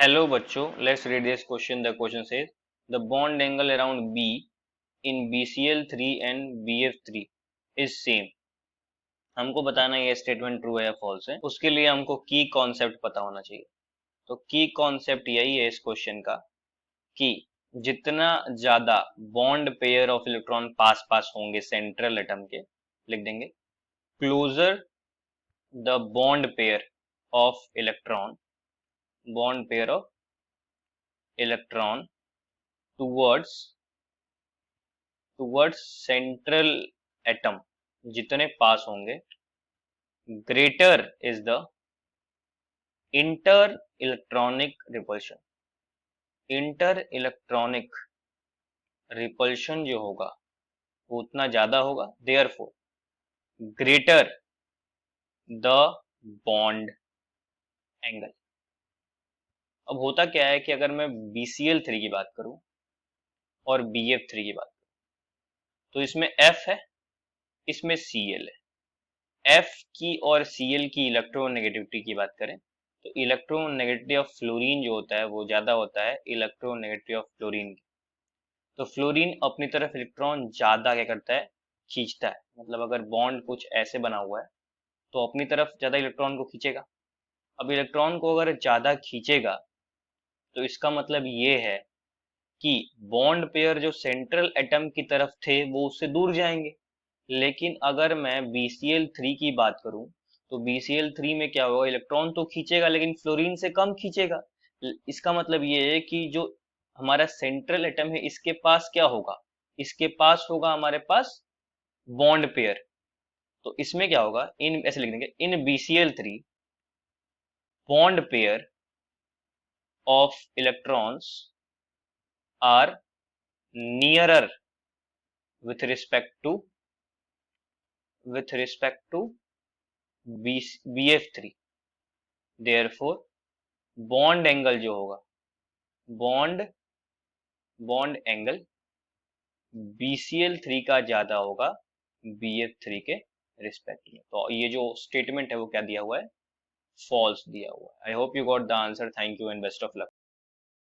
Hello बच्चों, let's read this question. The question says the bond angle around B in BCl3 and BF3 is same. हमको बताना है ये statement true है या फॉल्स है। उसके लिए हमको की कॉन्सेप्ट पता होना चाहिए। तो की कॉन्सेप्ट यही है इस क्वेश्चन का कि जितना ज्यादा बॉन्ड पेयर ऑफ इलेक्ट्रॉन पास पास होंगे सेंट्रल एटम के, लिख देंगे closer the bond pair of electron towards central atom जितने पास होंगे, greater is the inter electronic repulsion. Inter electronic repulsion जो होगा वो उतना ज्यादा होगा, therefore greater the bond angle. अब होता क्या है कि अगर मैं BCl3 की बात करूं और BF3 की बात करूं तो इसमें F है, इसमें Cl है। F की और Cl की इलेक्ट्रोनेगेटिविटी की बात करें तो इलेक्ट्रोनेगेटिविटी ऑफ फ्लोरीन जो होता है वो ज्यादा होता है इलेक्ट्रोनेगेटिविटी ऑफ फ्लोरीन की। तो फ्लोरीन अपनी तरफ इलेक्ट्रॉन ज्यादा क्या करता है, खींचता है। मतलब अगर बॉन्ड कुछ ऐसे बना हुआ है तो अपनी तरफ ज्यादा इलेक्ट्रॉन को खींचेगा। अब इलेक्ट्रॉन को अगर ज्यादा खींचेगा तो इसका मतलब ये है कि बॉन्ड पेयर जो सेंट्रल एटम की तरफ थे वो उससे दूर जाएंगे। लेकिन अगर मैं BCl3 की बात करूं तो BCl3 में क्या होगा, इलेक्ट्रॉन तो खींचेगा लेकिन फ्लोरीन से कम खींचेगा। इसका मतलब ये है कि जो हमारा सेंट्रल एटम है इसके पास क्या होगा, इसके पास होगा हमारे पास बॉन्ड पेयर। तो इसमें क्या होगा, इन ऐसे लिख देंगे in BCl3 bond pair of electrons are nearer with respect to BF3, therefore bond angle जो होगा, बॉन्ड बॉन्ड एंगल BCl3 का ज्यादा होगा BF3 के रिस्पेक्ट में। तो ये जो स्टेटमेंट है वो क्या दिया हुआ है, फॉल्स दिया हुआ है। I hope you got the answer. Thank you and best of luck.